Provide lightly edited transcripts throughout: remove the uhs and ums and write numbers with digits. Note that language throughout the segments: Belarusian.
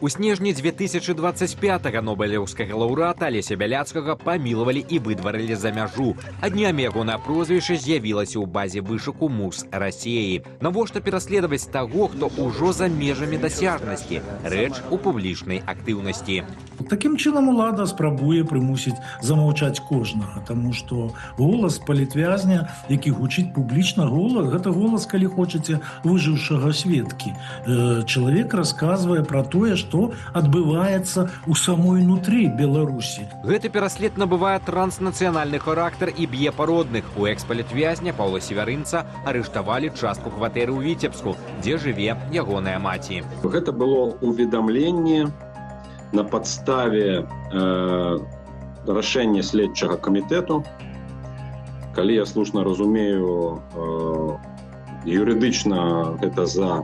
У снежні 2025-го нобелеўскага лаўрэата Алеся Бяляцкага памілавалі і выдварылі за мяжу. А днямі ягонае прозвішча з'явілася ў базе вышуку МУЗ Расіі. Навошта пераследаваць таго, хто ўжо за межамі дасяжнасці? Рэч у публічнай актыўнасці. Такім чынам улада спрабуе прымусіць замаўчаць кожнага, таму што голас палітвязня, які гучыць публічна, гэта голас, калі хочаце, выжыўшага сведкі. Чалавек расказвае пра тое, што адбываецца ў самой нутры Беларусі. Гэты пераслед набывае транснацыянальны характар і б'е па родных. У экс-палітвязня Паўла Севярынца арыштавалі частку кватэры ў Віцебску, дзе жыве ягоная маці. Гэта было ўведамленне на падставе рашэння следчага камітэту. Калі я слушна разумею, юрыдычна гэта за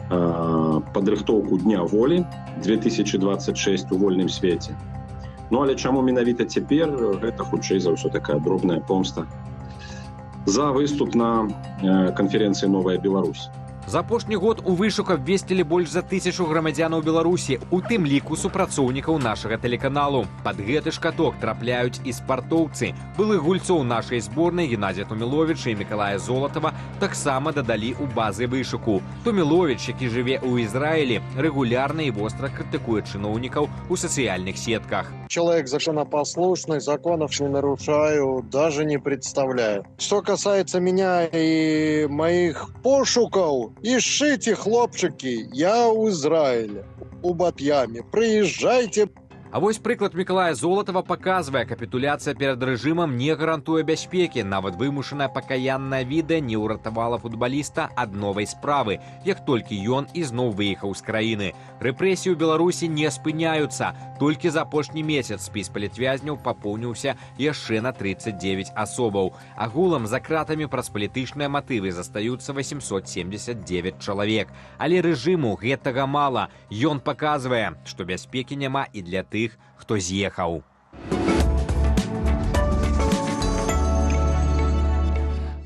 падрыхтоўку Дня волі 2026 у вольным свеце. Ну, але чаму менавіта цяпер? Гэта хутчэй за ўсё такая дробная помста за выступ на канферэнцыі «Новая Беларусь». За апошні год у вышук абвесцілі больш за 1000 грамадзянаў Беларусі, у тым ліку супрацоўнікаў нашага тэлеканалу. Пад гэты ж каток трапляюць і спартоўцы. Былых гульцоў нашай зборнай Геннадзя Туміловіча і Мікалая Золатава таксама дадалі ў базы вышуку. Туміловіч, які жыве ў Ізраілі, рэгулярна і востра крытыкуе чыноўнікаў у сацыяльных сетках. Человек законопослушный, законов не нарушаю, даже не представляю. Что касается меня и моих пошуков, ищите, хлопчики, я у Израиля, у Батьяме. Приезжайте. А вось прыклад Мікалая Золатава паказвае, капітуляцыя перад рэжымам не гарантуе бяспекі. Нават вымушанае пакаяннае відэа не ўратавала футбаліста ад новай справы, як толькі ён ізноў выехаў з краіны. Рэпрэсіі ў Беларусі не спыняюцца. Толькі за апошні месяц спіс палітвязняў папоўніўся яшчэ на 39 асобаў. Агулам за кратамі праз палітычныя матывы застаюцца 879 чалавек. Але рэжыму гэтага мала. Ён паказвае, што бяспекі няма і для тых, хто з'ехаў.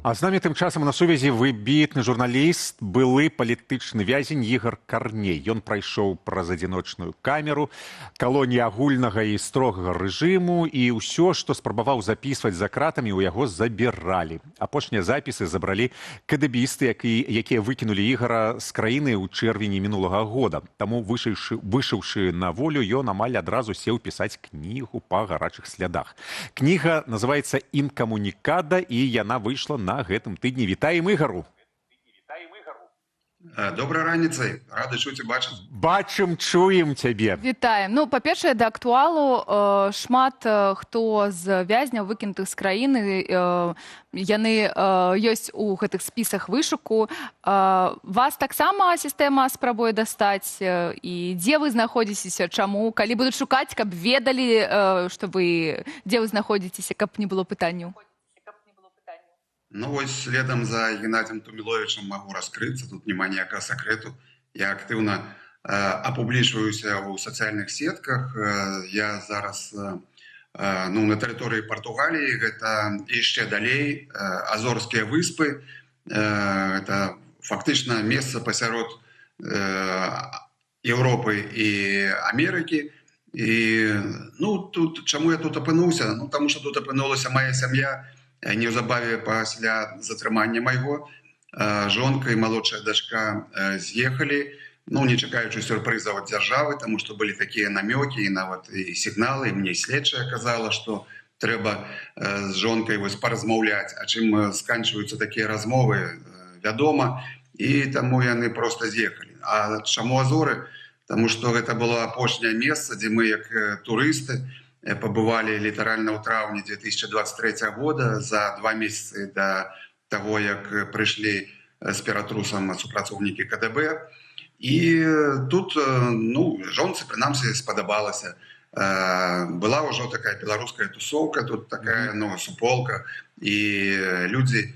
А з намі тым часам на сувязі выбітны журналіст, былы палітычны вязень Ігар Карней. Ён прайшоў праз адзіночную камеру, калонію агульнага і строгага рэжыму, і ўсё, што спрабаваў запісваць за кратамі, у яго забіралі. Апошнія запісы забралі кэдэбісты, якія выкінулі Ігара з краіны ў чэрвені мінулага года. Таму, вышыўшы на волю, ён амаль адразу сеў пісаць кнігу па гарачых слядах. Кніга называецца «Інкамунікада», і яна выйшла на гэтым тыдні. Вітаем Ігару. Добрай раніцай, рады чуць і бачыць. Бачым, чуем цябе. Вітаем. Ну, па-першае, да актуалу шмат хто з вязняў выкінутых з краіны, яны ёсць у гэтых спісах вышуку. Вас таксама сістэма спрабуе дастаць, і дзе вы знаходзіцеся, чаму? Калі будуць шукаць, каб ведалі, што вы, дзе вы знаходзіцеся, каб не было пытанняў? Ну, вось следам за Геннадзем Туміловічам магу раскрыцца, тут няма ніякага сакрэту. Я актыўна апублічваюся ў сацыяльных сетках. Я зараз на тэрыторыі Партугаліі, гэта яшчэ далей, Азорскія выспы. Гэта фактычна месца пасярод Еўропы і Амерыкі. І, ну, тут, чаму я тут апынуўся? Ну, таму што тут апынулася мая сям'я. Неўзабаве пасля затрымання майго жонка і малодшая дачка з'ехалі, ну, не чакаючы сюрпрызаў ад дзяржавы, таму што былі такія намёкі і нават і сігналы, і мне следчая казала, што трэба з жонкай вось паразмаўляць, а чым сканчваюцца такія размовы, вядома, і таму яны проста з'ехалі. А чаму Азоры? Таму што гэта было апошняе месца, дзе мы, як турысты, пабывалі літаральна ў траўні 2023 года, за 2 месяцы да таго, як прыйшлі з ператрусам супрацоўнікі КДБ. І тут, ну, жонцы, прынамсі, спадабалася. Была ўжо такая беларуская тусоўка, тут такая, ну, суполка, і людзі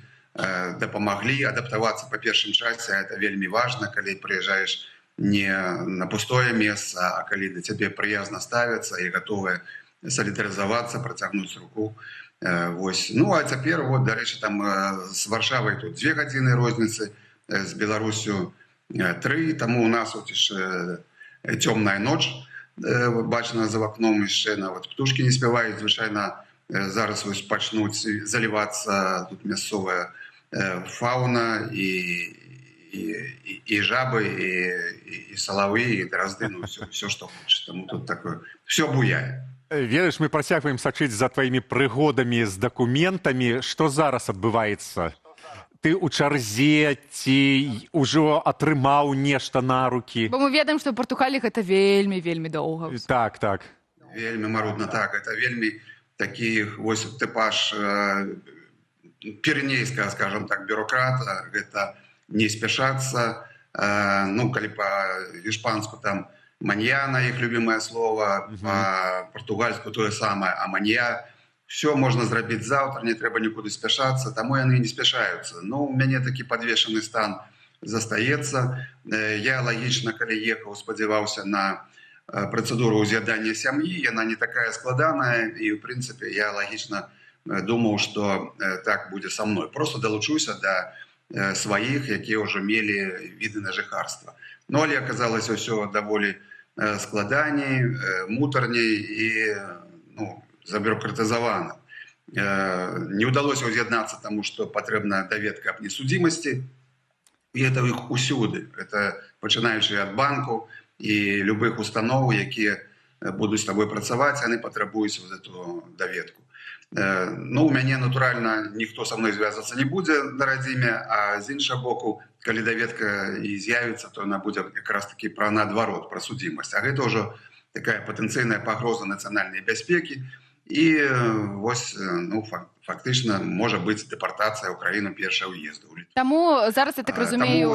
дапамаглі адаптавацца па першым часе. Это вельмі важна, калі прыязджаеш не на пустое месца, а калі да цябе прыязна ставяцца і гатовыя солідарызавацца, працягнуць руку. Вось. Ну, а цяпер, вот, дарэчы, там з Варшавай тут 2 гадзіны розніцы, з Беларусю 3, таму у нас вот цёмная ноч бачна за вакном яшчэ нават птушкі не спяваюць. Звычайна зараз вось пачнуць залівацца тут мясцовая фауна і жабы, і салавы, і дразды, ну все што хочаш. Таму тут такое все буяе. Ведаеш, мы працягваем сачыць за тваімі прыгодамі з дакументамі. Што зараз адбываецца? Ты ў чарзе ці ўжо атрымаў нешта на рукі? Бо мы ведаем, што ў Партугаліі гэта вельмі доўга. Так. Вельмі марудна, так. Это вельмі такі вось тыпаж піренейскага, скажем так, бюрократа. Гэта не спяшацца. Ну, калі па-іспанску там маньяна, іх любімае слова, па-партугальску тое самае аманья. Все можна зрабіць заўтра, не трэба нікуды спяшацца, таму яны не спяшаюцца. Ну, у мяне такі падвешаны стан застаецца. Я лагічна, калі ехаў, спадзяваўся на працэдуру ўз'ядання сям'і, яна не такая складаная, і, ў прынцыпе, я лагічна думаў, што так будзе са мной. Просто далучуся да сваіх, якія ўжо мелі віды на жыхарства. Ну, але аказалася ўсё даволі складаней, мутарней і, ну, забюрократызавана. Не ўдалося ўз'яднацца, таму што патрэбна даведка аб несудзімасці, і это іх усюды. Это пачынаючы ад банку і любых устаноў, якія будуць з табой працаваць, яны патрабуюць вот эту даведку. Ну, у мяне, натуральна, ніхто са мной звязацца не будзе на радзіме, а з іншага боку, калі даведка і з'явіцца, то яна будзе якраз такі пра наадварот, пра судзімасць. А гэта ўжо такая патэнцыйная пагроза нацыянальнай бяспекі. І вось, ну, фактычна можа быць дэпартацыя ў краіну першага ўезду. Таму зараз, я так разумею,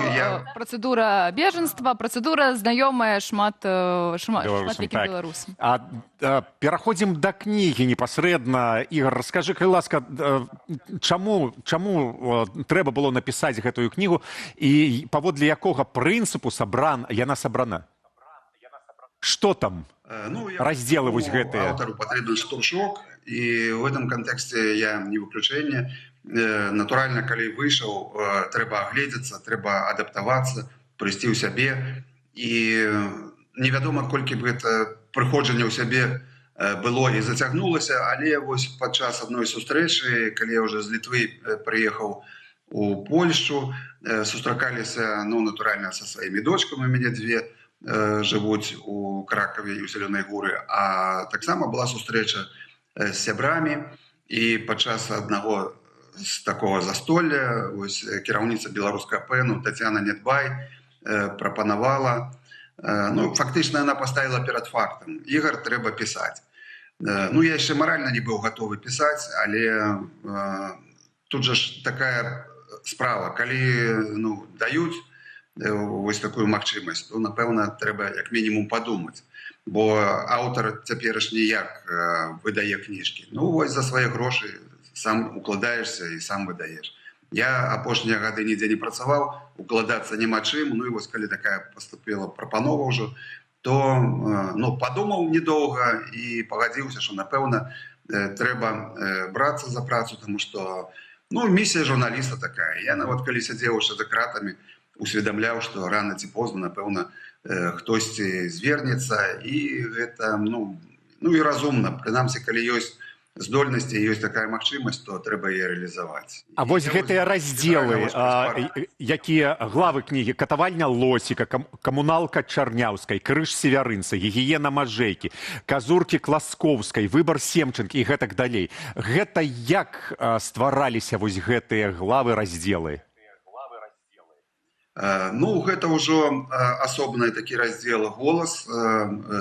працэдура бежанства, працэдура знаёмая шматлікім беларусам. Пераходзім да кнігі непасрэдна. Ігор, раскажы, калі ласка, чаму трэба было напісаць гэтую кнігу і паводле якога прынцыпу яна сабрана? Што там? Разделы вось гэтыя. Аўтару патрэбен штуршок, і в этом контексте я не выключэнне. Натуральна, калі выйшаў, трэба агледзецца, трэба адаптавацца, прыйсці ў сябе. І невядома, колькі б гэта прыходжанне ў сябе было і зацягнулася, але вось падчас адной сустрэчы, калі я ўжо з Літвы прыехаў у Польшчу, сустракаліся, ну, натуральна, са сваімі дочкамі, у мяне дзве жывуць у Кракаве і ў Зелёнай Горы, а таксама была сустрэча з сябрамі, і падчас аднаго з такога застолля вось кіраўніца беларускага ПЭНу Тацяна Нядбай прапанавала, ну, фактычна яна паставіла перад фактам: Ігар, трэба пісаць. Ну, я яшчэ маральна не быў гатовы пісаць, але тут жа ж такая справа, калі, ну, даюць вось такую магчымасць, то, напэўна, трэба як мінімум падумаць. Бо аўтар цяперашні як выдае кніжкі? Ну, вось за свае грошы сам укладаешся і сам выдаеш. Я апошнія гады нідзе не працаваў, укладацца няма чым, ну і вось калі такая паступила прапанова ўжо, то, ну, падумаў недоўга і пагадзіўся, што, напэўна, трэба брацца за працу, таму што, ну, місія журналіста такая. Я нават калі сядзеў яшчэ за кратамі, усведамляў, што рана ці позна, напэўна, хтосьці звернецца, і гэта, ну і разумна. Прынамсі, калі ёсць здольнасці, ёсць такая магчымасць, то трэба яе рэалізаваць. А вось гэтыя раздзелы, якія главы кнігі: катавальня Лосіка, камуналка Чарняўскай, крыж Севярынца, гігіена Мажэйкі, казуркі Класкоўскай, выбар Семчынкі і гэтак далей. Гэта як ствараліся вось гэтыя главы, раздзелы? Ну, гэта ўжо асобны такі раздзел «Голас».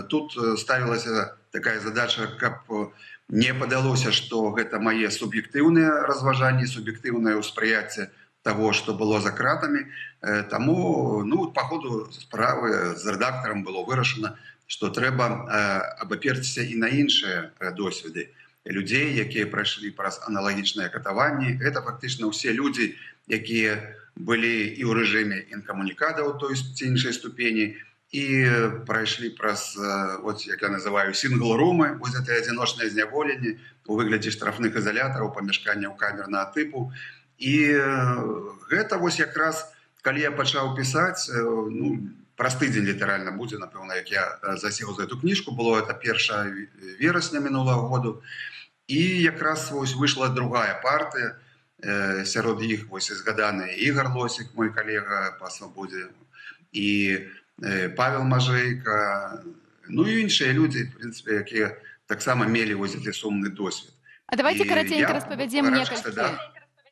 Тут ставілася такая задача, каб не падалося, што гэта мае суб'ектыўныя разважанні, суб'ектыўнае ўспрыяцце таго, што было за кратамі. Таму, ну, па ходу справы з рэдактарам было вырашана, што трэба абаперціся і на іншыя досведы людзей, якія прайшлі праз аналагічныя катаванні. Гэта фактычна ўсе людзі, якія былі і ў рэжыме інкамунікада ў той ці іншай ступені, і прайшлі праз, вот, як я называю, сінгл-румы, вось гэтае адзіночнае зняволенне у выглядзе штрафных ізалятараў, памяшканняў камернага тыпу. І гэта вось якраз, калі я пачаў пісаць, ну, праз тыдзень літаральна будзе, напэўна, як я засеў за эту кніжку, было это 1 верасня мінулага году. І якраз вось выйшла другая партыя, сярод іх вось і згаданы Ігор Лосік, мой калега па свабодзе, і Павел Мажэйка, ну і іншыя людзі, в прынцыпе, якія таксама мелі вось гэты сумны досвед. А давайте караценька распавядзем некалькі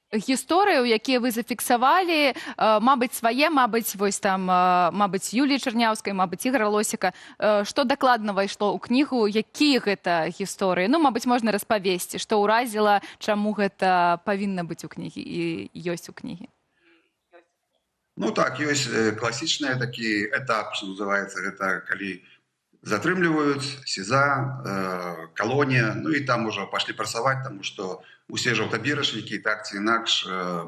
гісторыяў, якія вы зафіксавалі, мабыць, свае, мабыць, вось там, мабыць, Юліі Чарняўскай, мабыць, Ігора Лосіка. Што дакладна ўвайшло ў кнігу, якія гэта гісторыі? Ну, мабыць, можна распавесці, што ўразіла, чаму гэта павінна быць у кнігі і ёсць у кнігі. Ну так, ёсць класічны такі этап, што называецца, гэта калі затрымліваюць СІЗА, калонія, ну і там ужо пашлі працаваць, таму што усе жаўтаберачнікі так ці інакш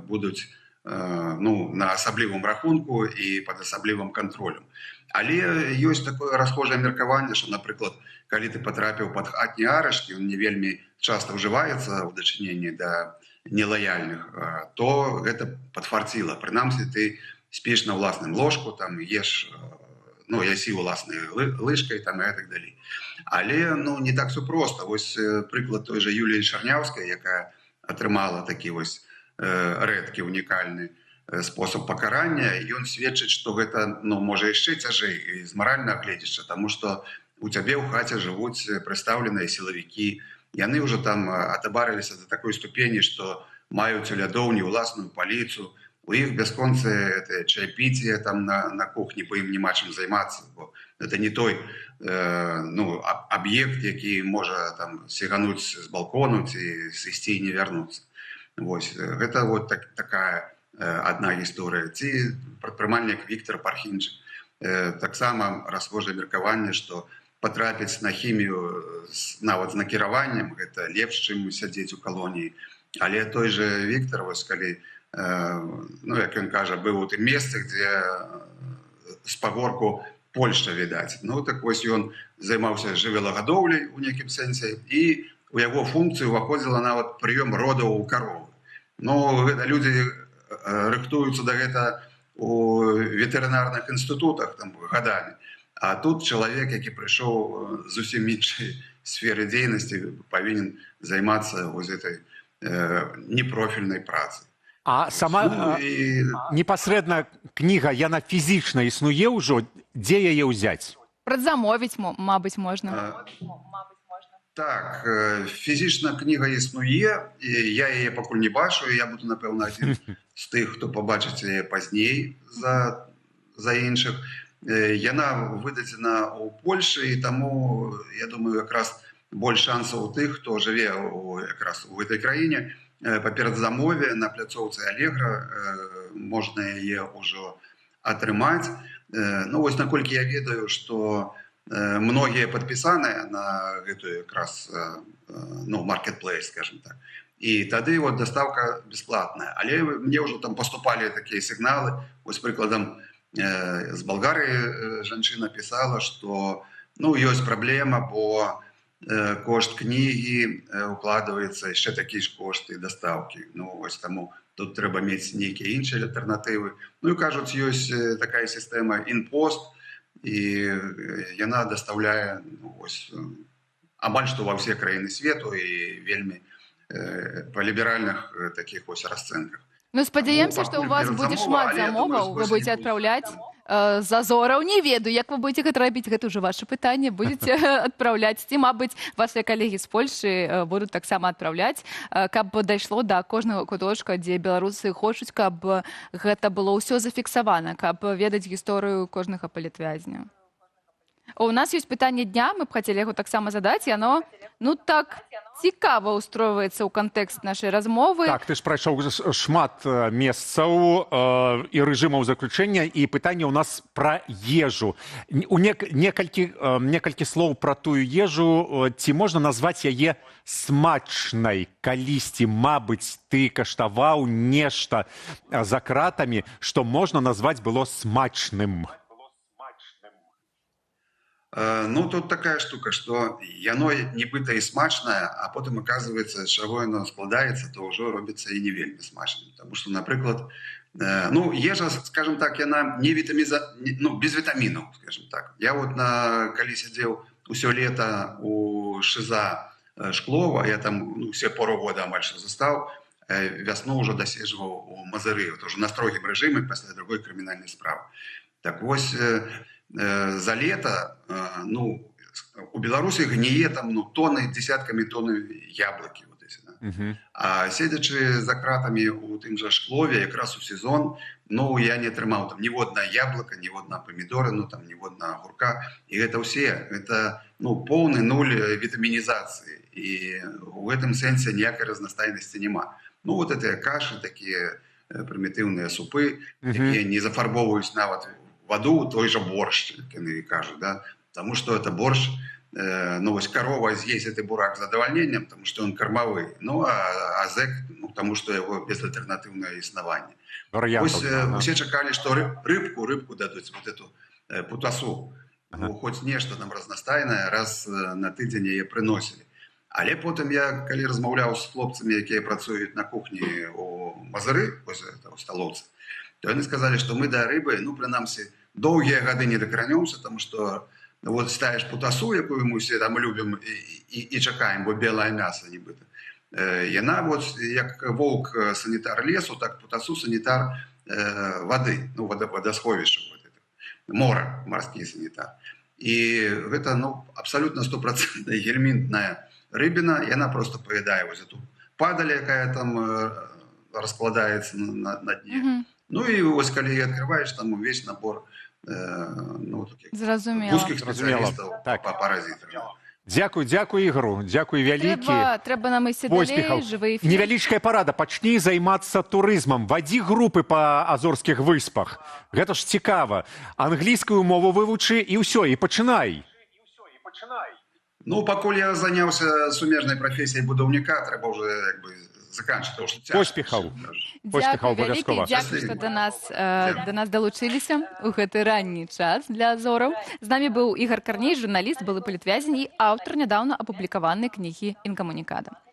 будуць на асаблівым рахунку і пад асаблівым кантролем. Але ёсць такое расхожае меркаванне, што, напрыклад, калі ты патрапіў пад хатні арышт, ён не вельмі часта ўжываецца ў дачыненні да нелаяльных, то гэта падфарціла. Прынамсі, ты спіш на ўласным ложку, там еш, ясі ўласнай лыжкай, там і так далей. Але не так все проста. Вось прыклад той жа Юліі Чарняўскай, якая атрымала такі вось рэдкі, унікальны спосаб пакарання, ён сведчыць, што гэта можа яшчэ цяжэй з маральнага гледзяча, таму што у цябе ў хаце жывуць прыстаўленыя сілавікі. Яны ўжо там атабарыліся да такой ступені, што маюць у лядоўні ўласную паліцу, у іх бясконцае чайпіце там на кухні, бо ім няма чым займацца, бо это не той аб'ект, які можа там сігануць з балкону ці сысці і не вярнуцца. Вось гэта вот такая адна гісторыя. Ці прадпрымальнік Віктор Пархінчык, таксама расхожае меркаванне, што патрапіць на хімію нават з накіраваннем гэта лепш, чым сядзець у калоніі. Але той жа Віктор, вось калі, як ён кажа, быў у тым месцы, дзе з пагорку Польшча відаць. Так вось ён займаўся жывёлагадоўляй у нейкім сэнсе, і у яго функцыю ўваходзіла нават прыём родаў у каровы. Гэта людзі рыхтуюцца да гэта у ветэрынарных інстытутах там гадамі. А тут чалавек, які прыйшоў зусім іншай сферы дзейнасці, павінен займацца вось гэтай непрофільнай працай. А сама непасрэдна кніга, яна фізічна існуе ўжо? Дзе яе ўзяць? Прадзамовіць, мабыць, можна. Так, фізічна кніга існуе, я яе пакуль не бачу, я буду, напэўна, адзін з тых, хто пабачыць яе пазней за іншых. Яна выдадзена ў Польшы, і таму, я думаю, якраз больш шансаў у тых, хто жыве якраз у гэтай краіне. Па перадзамове на пляцоўцы Алегра можна яе ўжо атрымаць. Вось наколькі я ведаю, што многія падпісаныя на гэтую якраз маркетплейс, скажем так. І тады дастаўка бясплатная. Але мне ўжо там паступалі такія сігналы. Вось прыкладам, з Балгарыі жанчына пісала, што ёсць праблема, бо кошт кнігі укладваецца яшчэ такі ж кошты дастаўкі. Вось таму тут трэба мець нейкія іншыя альтэрнатывы. І кажуць, ёсць такая сістэма InPost, і яна дастаўляе амаль што ва ўсе краіны свету і вельмі па ліберальных такіх расцэнках. Спадзяемся, што ў вас будзе шмат замоваў, вы будзеце адпраўляць з Азораў. Не ведаю, як вы будзеце гэта рабіць, гэта ўжо ваше пытанне, будзеце адпраўляць. Ці, мабыць, вашыя калегі з Польшы будуць таксама адпраўляць, каб дайшло да кожнага куточка, дзе беларусы хочуць, каб гэта было ўсё зафіксавана, каб ведаць гісторыю кожнага палітвязня. У нас ёсць пытанне дня, мы б хацелі яго таксама задаць, і яно, так цікава ўстройваецца ў кантэкст нашай размовы. Так, ты ж прайшоў шмат месцаў і рэжымаў заключэння, і пытанне ў нас пра ежу. Некалькі слоў пра тую ежу. Ці можна назваць яе смачнай? Калісьці, мабыць, ты каштаваў нешта за кратамі, што можна назваць было смачным? Тут такая штука, што яно нібыта і смачнае, а потым аказваецца, з чаго яно складаецца, то ўжо робіцца і не вельмі смачным. Таму што, напрыклад, Ну, ежа, скажем так, яна не ну, без вітамінаў, скажем так. Я вот калі сядзеў усё лета у ШИЗа Шклова, я там все пору года амаль што застаў, вясну ўжо даседжваў у Мазыры, уже на строгім рэжыме пасля другой крымінальнай справы. Так вось, за лета, ну, у Беларусі гніе там, ну, тоны, десяткамі тонны яблыкі. А седзячы за кратамі у тым жа Шклове, якраз у сезон, ну, я не атрымаў там ніводна яблыка, ніводна памідоры, ну, там ніводна агурка. І гэта ўсе, гэта, ну, поўны нуль вітамінізацыі. І ў гэтым сэнсе ніякай разнастайнасці няма. Ну, вот гэтыя кашы, такія прымітыўныя супы, якія не зафарбоўваюць нават ваду, той жа борщ, як яны кажуць, да? Таму што это борщ, ну, вось корова з'есть гэты бурак з задавальненнем, тому што ён кармавы, ну, а зэк, ну, тому што яго безальтэрнатыўнае існаванне. Вось усе чакалі, што рыбку дадуць, вот эту путасу, ну, хоць нешта там разнастайнае, раз на тыдзень яе прыносілі. Але потым я, калі размаўляў з хлопцамі, якія працуюць на кухні у Мазыры, вось у сталоўцы, то яны сказалі, што мы да рыбы, ну, прынамсі, доўгія гады не дакранёмся, тому што вот ставишь путасу, якую мы все там любим и чакаем, бо белое мясо нібыта. Яна вот як волк санітар лесу, так путасу санітар воды, ну, водосховішча, вот мора, морский санітар. И гэта, ну, абсолютно 100% гельминтная рыбина, и она просто поедает вот эту падаль, якая там раскладается на дне. Ну и вот, калі открываешь, там весь набор, ну, вузких специалистов по паразитам. Дзякуй, Ігору, дзякуй вялікі. Трэба нам ісці далей, жывы эфір. Невялічкая парада, пачні займацца турызмам, вадзі групы па Азорскіх выспах. Гэта ж цікава. Англійскую мову вывучы і ўсё, і пачынай. Ну, пакуль я заняўся сумежнай прафесіяй будаўніка, трэба ўжо, як бы, заканчивать. Поспехаў. Поспехаў абавязкова. Дзякуй, што до нас далучыліся ў гэты ранні час для Азораў. З намі быў Ігор Карней, журналіст, былы палітвязень і аўтар нядаўна апублікаванай кнігі «Інкамунікада».